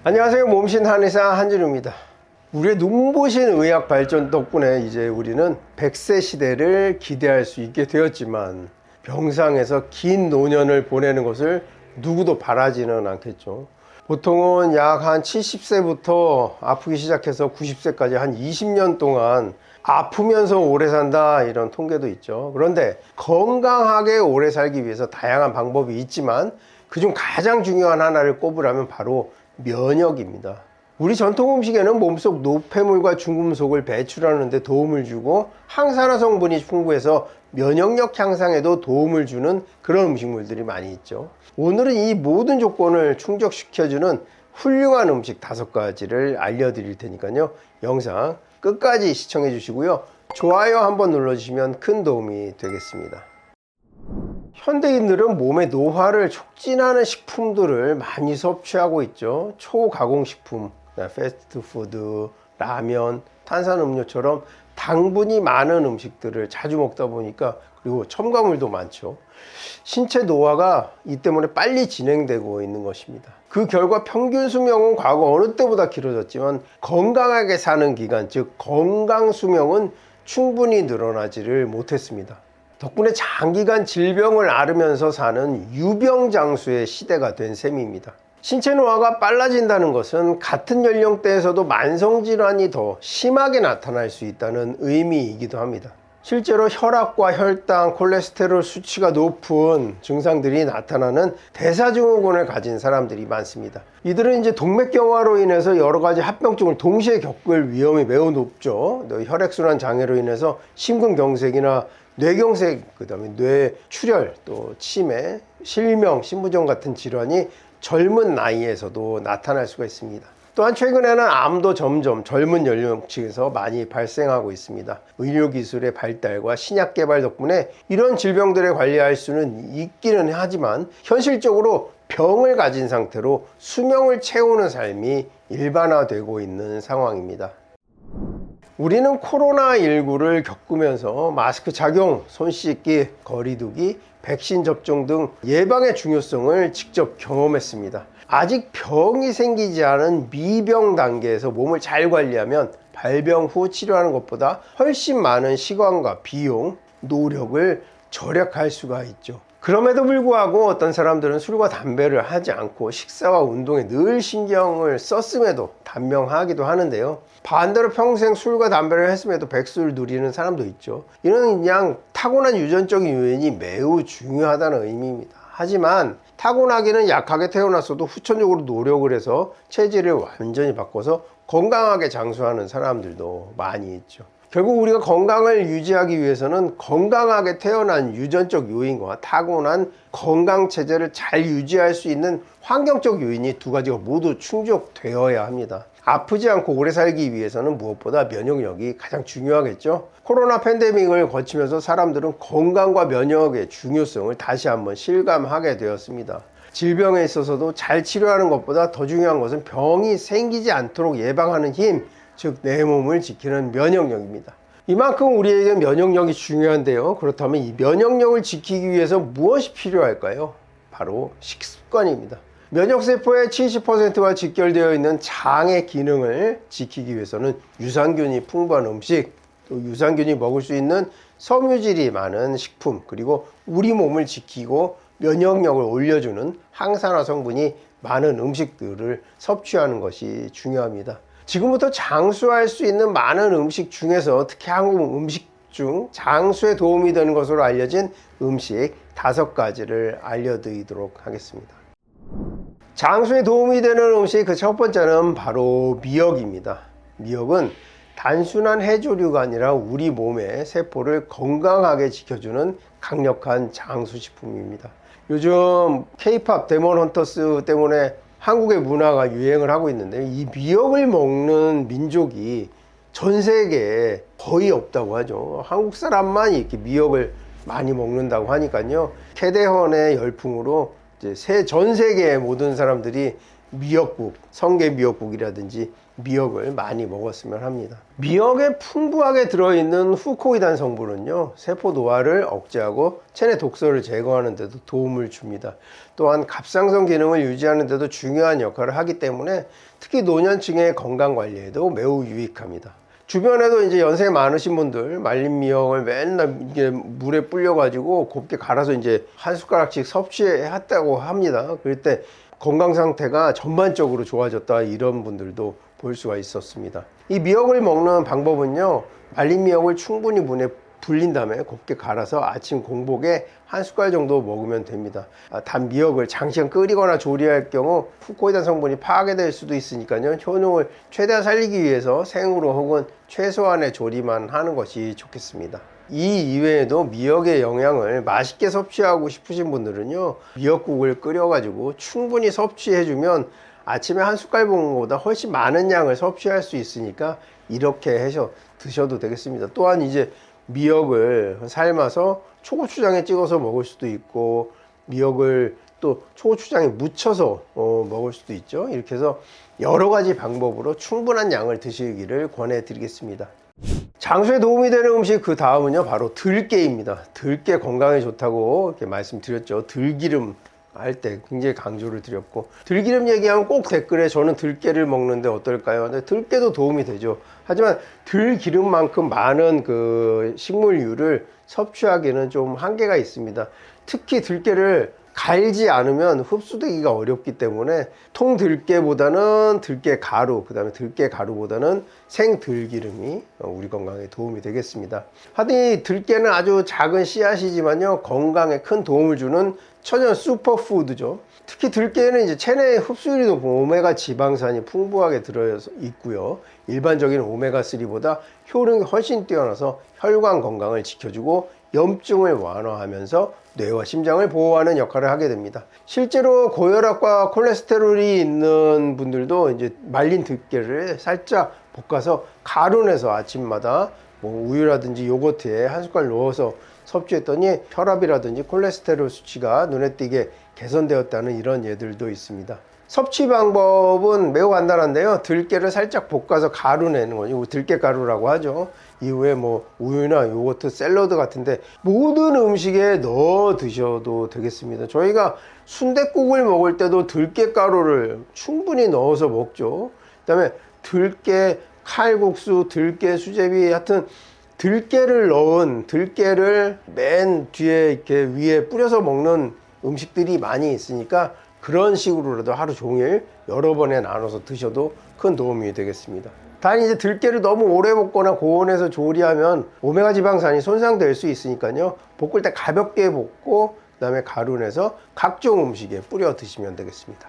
안녕하세요. 몸신 한의사 한진우입니다. 우리의 눈부신 의학 발전 덕분에 이제 우리는 100세 시대를 기대할 수 있게 되었지만 병상에서 긴 노년을 보내는 것을 누구도 바라지는 않겠죠. 보통은 약 한 70세부터 아프기 시작해서 90세까지 한 20년 동안 아프면서 오래 산다 이런 통계도 있죠. 그런데 건강하게 오래 살기 위해서 다양한 방법이 있지만 그중 가장 중요한 하나를 꼽으라면 바로 면역입니다. 우리 전통 음식에는 몸속 노폐물과 중금속을 배출하는 데 도움을 주고 항산화 성분이 풍부해서 면역력 향상에도 도움을 주는 그런 음식물들이 많이 있죠. 오늘은 이 모든 조건을 충족시켜주는 훌륭한 음식 5가지를 알려드릴 테니까요. 영상 끝까지 시청해 주시고요. 좋아요 한번 눌러주시면 큰 도움이 되겠습니다. 현대인들은 몸의 노화를 촉진하는 식품들을 많이 섭취하고 있죠. 초가공식품, 패스트푸드, 라면, 탄산음료처럼 당분이 많은 음식들을 자주 먹다 보니까 그리고 첨가물도 많죠. 신체 노화가 이 때문에 빨리 진행되고 있는 것입니다. 그 결과 평균 수명은 과거 어느 때보다 길어졌지만 건강하게 사는 기간, 즉 건강 수명은 충분히 늘어나지를 못했습니다. 덕분에 장기간 질병을 앓으면서 사는 유병장수의 시대가 된 셈입니다. 신체 노화가 빨라진다는 것은 같은 연령대에서도 만성질환이 더 심하게 나타날 수 있다는 의미이기도 합니다. 실제로 혈압과 혈당, 콜레스테롤 수치가 높은 증상들이 나타나는 대사증후군을 가진 사람들이 많습니다. 이들은 이제 동맥경화로 인해서 여러 가지 합병증을 동시에 겪을 위험이 매우 높죠. 혈액순환 장애로 인해서 심근경색이나 뇌경색, 그다음에 뇌출혈, 또 치매, 실명, 신부종 같은 질환이 젊은 나이에서도 나타날 수가 있습니다. 또한 최근에는 암도 점점 젊은 연령층에서 많이 발생하고 있습니다. 의료기술의 발달과 신약 개발 덕분에 이런 질병들을 관리할 수는 있기는 하지만 현실적으로 병을 가진 상태로 수명을 채우는 삶이 일반화되고 있는 상황입니다. 우리는 코로나19를 겪으면서 마스크 착용, 손 씻기, 거리 두기, 백신 접종 등 예방의 중요성을 직접 경험했습니다. 아직 병이 생기지 않은 미병 단계에서 몸을 잘 관리하면 발병 후 치료하는 것보다 훨씬 많은 시간과 비용, 노력을 절약할 수가 있죠. 그럼에도 불구하고 어떤 사람들은 술과 담배를 하지 않고 식사와 운동에 늘 신경을 썼음에도 단명하기도 하는데요. 반대로 평생 술과 담배를 했음에도 백수를 누리는 사람도 있죠. 이는 그냥 타고난 유전적인 요인이 매우 중요하다는 의미입니다. 하지만 타고나기는 약하게 태어났어도 후천적으로 노력을 해서 체질을 완전히 바꿔서 건강하게 장수하는 사람들도 많이 있죠. 결국 우리가 건강을 유지하기 위해서는 건강하게 태어난 유전적 요인과 타고난 건강 체제를 잘 유지할 수 있는 환경적 요인이 2가지가 모두 충족되어야 합니다. 아프지 않고 오래 살기 위해서는 무엇보다 면역력이 가장 중요하겠죠. 코로나 팬데믹을 거치면서 사람들은 건강과 면역의 중요성을 다시 한번 실감하게 되었습니다. 질병에 있어서도 잘 치료하는 것보다 더 중요한 것은 병이 생기지 않도록 예방하는 힘, 즉 내 몸을 지키는 면역력입니다. 이만큼 우리에게 면역력이 중요한데요. 그렇다면 이 면역력을 지키기 위해서 무엇이 필요할까요? 바로 식습관입니다. 면역세포의 70%가 직결되어 있는 장의 기능을 지키기 위해서는 유산균이 풍부한 음식, 또 유산균이 먹을 수 있는 섬유질이 많은 식품, 그리고 우리 몸을 지키고 면역력을 올려주는 항산화 성분이 많은 음식들을 섭취하는 것이 중요합니다. 지금부터 장수할 수 있는 많은 음식 중에서 특히 한국 음식 중 장수에 도움이 되는 것으로 알려진 음식 5가지를 알려드리도록 하겠습니다. 장수에 도움이 되는 음식 그 첫 번째는 바로 미역입니다. 미역은 단순한 해조류가 아니라 우리 몸의 세포를 건강하게 지켜주는 강력한 장수식품입니다. 요즘 K-POP 데몬 헌터스 때문에 한국의 문화가 유행을 하고 있는데 이 미역을 먹는 민족이 전 세계에 거의 없다고 하죠. 한국 사람만 이렇게 미역을 많이 먹는다고 하니까요. 캐대헌의 열풍으로 이제 전 세계의 모든 사람들이 미역국, 성게 미역국이라든지 미역을 많이 먹었으면 합니다. 미역에 풍부하게 들어있는 후코이단 성분은요, 세포 노화를 억제하고 체내 독소를 제거하는 데도 도움을 줍니다. 또한 갑상선 기능을 유지하는 데도 중요한 역할을 하기 때문에 특히 노년층의 건강 관리에도 매우 유익합니다. 주변에도 이제 연세 많으신 분들 말린 미역을 맨날 이게 물에 불려가지고 곱게 갈아서 이제 한 숟가락씩 섭취했다고 합니다. 그럴 때 건강 상태가 전반적으로 좋아졌다, 이런 분들도 볼 수가 있었습니다. 이 미역을 먹는 방법은요, 말린 미역을 충분히 물에 불린 다음에 곱게 갈아서 아침 공복에 한 숟갈 정도 먹으면 됩니다. 단 미역을 장시간 끓이거나 조리할 경우 후코이단 성분이 파괴될 수도 있으니까요, 효능을 최대한 살리기 위해서 생으로 혹은 최소한의 조리만 하는 것이 좋겠습니다. 이 이외에도 미역의 영양을 맛있게 섭취하고 싶으신 분들은요, 미역국을 끓여가지고 충분히 섭취해주면 아침에 한 숟갈 먹는 것보다 훨씬 많은 양을 섭취할 수 있으니까 이렇게 해서 드셔도 되겠습니다. 또한 이제 미역을 삶아서 초고추장에 찍어서 먹을 수도 있고, 미역을 또 초고추장에 묻혀서 먹을 수도 있죠. 이렇게 해서 여러 가지 방법으로 충분한 양을 드시기를 권해 드리겠습니다. 장수에 도움이 되는 음식, 그 다음은요, 바로 들깨입니다. 들깨 건강에 좋다고 이렇게 말씀드렸죠. 들기름 할 때 굉장히 강조를 드렸고, 들기름 얘기하면 꼭 댓글에 저는 들깨를 먹는데 어떨까요? 근데 들깨도 도움이 되죠. 하지만 들기름만큼 많은 그 식물유를 섭취하기는 좀 한계가 있습니다. 특히 들깨를 갈지 않으면 흡수되기가 어렵기 때문에 통들깨보다는 들깨 가루, 그 다음에 들깨 가루보다는 생들기름이 우리 건강에 도움이 되겠습니다. 하여튼 이 들깨는 아주 작은 씨앗이지만요, 건강에 큰 도움을 주는 천연 슈퍼푸드죠. 특히 들깨는 이제 체내에 흡수율이 높은 오메가 지방산이 풍부하게 들어 있고요, 일반적인 오메가3보다 효능이 훨씬 뛰어나서 혈관 건강을 지켜주고 염증을 완화하면서 뇌와 심장을 보호하는 역할을 하게 됩니다. 실제로 고혈압과 콜레스테롤이 있는 분들도 이제 말린 들깨를 살짝 볶아서 가루 내서 아침마다 뭐 우유라든지 요거트에 한 숟갈 넣어서 섭취했더니 혈압이라든지 콜레스테롤 수치가 눈에 띄게 개선되었다는 이런 예들도 있습니다. 섭취 방법은 매우 간단한데요, 들깨를 살짝 볶아서 가루 내는 거죠. 들깨 가루라고 하죠. 이후에 뭐 우유나 요거트, 샐러드 같은데 모든 음식에 넣어 드셔도 되겠습니다. 저희가 순댓국을 먹을 때도 들깨 가루를 충분히 넣어서 먹죠. 그 다음에 들깨 칼국수, 들깨 수제비, 하여튼 들깨를 넣은, 들깨를 맨 뒤에 이렇게 위에 뿌려서 먹는 음식들이 많이 있으니까 그런 식으로라도 하루 종일 여러 번에 나눠서 드셔도 큰 도움이 되겠습니다. 단 이제 들깨를 너무 오래 볶거나 고온에서 조리하면 오메가 지방산이 손상될 수 있으니까요, 볶을 때 가볍게 볶고 그 다음에 가루 내서 각종 음식에 뿌려 드시면 되겠습니다.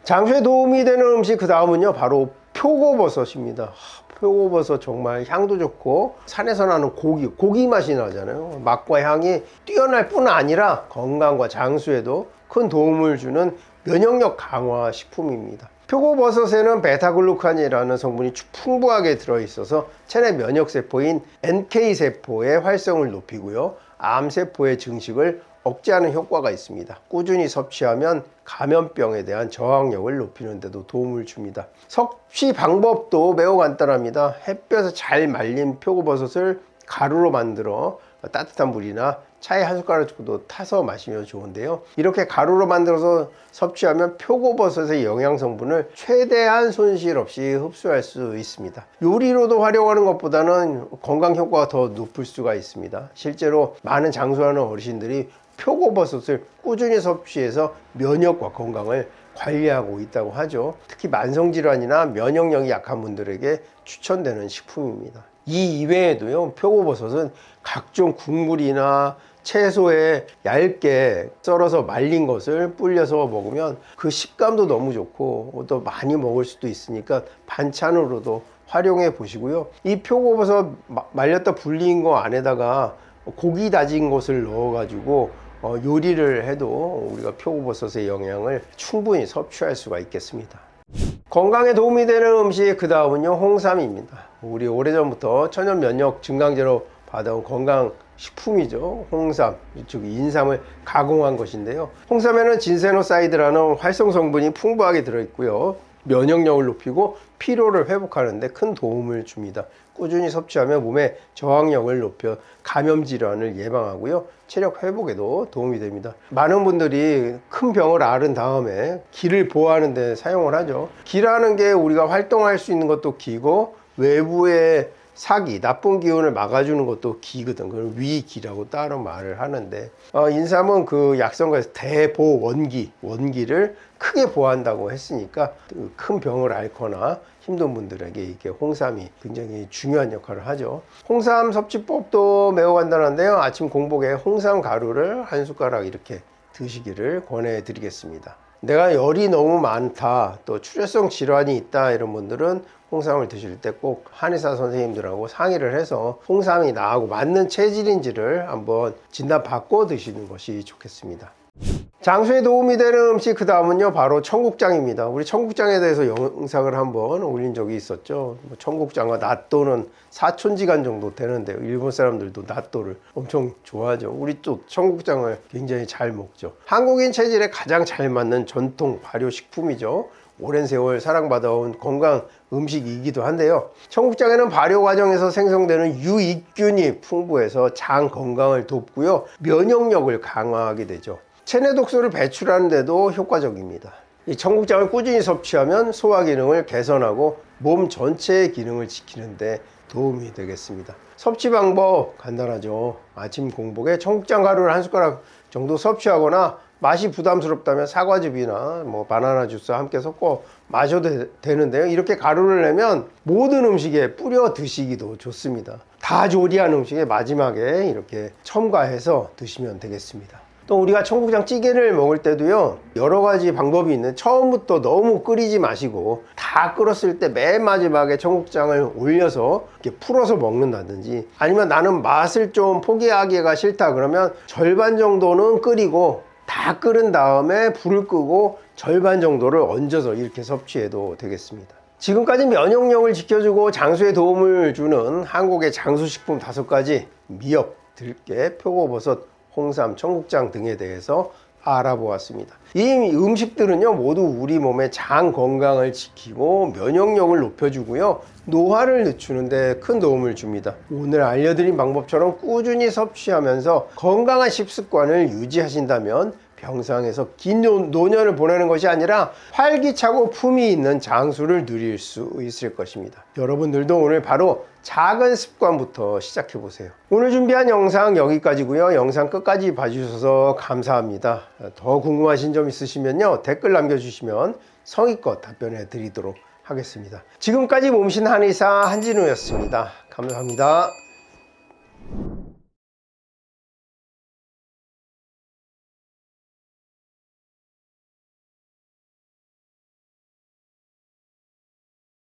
장수에 도움이 되는 음식, 그 다음은요, 바로 표고버섯입니다. 표고버섯 정말 향도 좋고 산에서 나는 고기 맛이 나잖아요. 맛과 향이 뛰어날 뿐 아니라 건강과 장수에도 큰 도움을 주는 면역력 강화 식품입니다. 표고버섯에는 베타글루칸이라는 성분이 풍부하게 들어있어서 체내 면역세포인 NK세포의 활성을 높이고요, 암세포의 증식을 억제하는 효과가 있습니다. 꾸준히 섭취하면 감염병에 대한 저항력을 높이는 데도 도움을 줍니다. 섭취 방법도 매우 간단합니다. 햇볕에 잘 말린 표고버섯을 가루로 만들어 따뜻한 물이나 차에 한 숟가락 정도 타서 마시면 좋은데요, 이렇게 가루로 만들어서 섭취하면 표고버섯의 영양성분을 최대한 손실 없이 흡수할 수 있습니다. 요리로도 활용하는 것보다는 건강 효과가 더 높을 수가 있습니다. 실제로 많은 장수하는 어르신들이 표고버섯을 꾸준히 섭취해서 면역과 건강을 관리하고 있다고 하죠. 특히 만성질환이나 면역력이 약한 분들에게 추천되는 식품입니다. 이 이외에도요, 표고버섯은 각종 국물이나 채소에 얇게 썰어서 말린 것을 불려서 먹으면 그 식감도 너무 좋고 또 많이 먹을 수도 있으니까 반찬으로도 활용해 보시고요. 이 표고버섯 말렸다 불린 거 안에다가 고기 다진 것을 넣어 가지고 요리를 해도 우리가 표고버섯의 영양을 충분히 섭취할 수가 있겠습니다. 건강에 도움이 되는 음식, 그 다음은요, 홍삼입니다. 우리 오래전부터 천연 면역 증강제로 받아온 건강 식품이죠. 홍삼, 즉 인삼을 가공한 것인데요. 홍삼에는 진세노사이드라는 활성 성분이 풍부하게 들어있고요. 면역력을 높이고 피로를 회복하는 데 큰 도움을 줍니다. 꾸준히 섭취하면 몸의 저항력을 높여 감염 질환을 예방하고요. 체력 회복에도 도움이 됩니다. 많은 분들이 큰 병을 앓은 다음에 기를 보호하는 데 사용을 하죠. 기라는 게 우리가 활동할 수 있는 것도 기고 외부의 사기, 나쁜 기운을 막아주는 것도 기거든. 그걸 위기라고 따로 말을 하는데 인삼은 그 약성가에서 대보원기, 원기를 크게 보호한다고 했으니까 큰 병을 앓거나 힘든 분들에게 이게 홍삼이 굉장히 중요한 역할을 하죠. 홍삼 섭취법도 매우 간단한데요. 아침 공복에 홍삼 가루를 한 숟가락 이렇게 드시기를 권해드리겠습니다. 내가 열이 너무 많다, 또 출혈성 질환이 있다 이런 분들은 홍삼을 드실 때 꼭 한의사 선생님들하고 상의를 해서 홍삼이 나하고 맞는 체질인지를 한번 진단받고 드시는 것이 좋겠습니다. 장수에 도움이 되는 음식, 그 다음은요 바로 청국장입니다. 우리 청국장에 대해서 영상을 한번 올린 적이 있었죠. 청국장과 낫또는 사촌지간 정도 되는데요. 일본 사람들도 낫또를 엄청 좋아하죠. 우리 또 청국장을 굉장히 잘 먹죠. 한국인 체질에 가장 잘 맞는 전통 발효식품이죠. 오랜 세월 사랑받아온 건강 음식이기도 한데요. 청국장에는 발효 과정에서 생성되는 유익균이 풍부해서 장 건강을 돕고요. 면역력을 강화하게 되죠. 체내 독소를 배출하는 데도 효과적입니다. 이 청국장을 꾸준히 섭취하면 소화 기능을 개선하고 몸 전체의 기능을 지키는 데 도움이 되겠습니다. 섭취 방법 간단하죠. 아침 공복에 청국장 가루를 한 숟가락 정도 섭취하거나 맛이 부담스럽다면 사과즙이나 바나나 주스와 함께 섞어 마셔도 되는데요. 이렇게 가루를 내면 모든 음식에 뿌려 드시기도 좋습니다. 다 조리한 음식에 마지막에 이렇게 첨가해서 드시면 되겠습니다. 또 우리가 청국장 찌개를 먹을 때도요, 여러 가지 방법이 있는데 처음부터 너무 끓이지 마시고 다 끓었을 때 맨 마지막에 청국장을 올려서 이렇게 풀어서 먹는다든지, 아니면 나는 맛을 좀 포기하기가 싫다 그러면 절반 정도는 끓이고 다 끓은 다음에 불을 끄고 절반 정도를 얹어서 이렇게 섭취해도 되겠습니다. 지금까지 면역력을 지켜주고 장수에 도움을 주는 한국의 장수식품 5가지, 미역, 들깨, 표고버섯, 홍삼, 청국장 등에 대해서 알아보았습니다. 이 음식들은요 모두 우리 몸의 장 건강을 지키고 면역력을 높여주고요, 노화를 늦추는 데 큰 도움을 줍니다. 오늘 알려드린 방법처럼 꾸준히 섭취하면서 건강한 식습관을 유지하신다면 병상에서 긴 노년을 보내는 것이 아니라 활기차고 품위 있는 장수를 누릴 수 있을 것입니다. 여러분들도 오늘 바로 작은 습관부터 시작해 보세요. 오늘 준비한 영상 여기까지고요. 영상 끝까지 봐주셔서 감사합니다. 더 궁금하신 점 있으시면요 댓글 남겨주시면 성의껏 답변해 드리도록 하겠습니다. 지금까지 몸신 한의사 한진우였습니다. 감사합니다.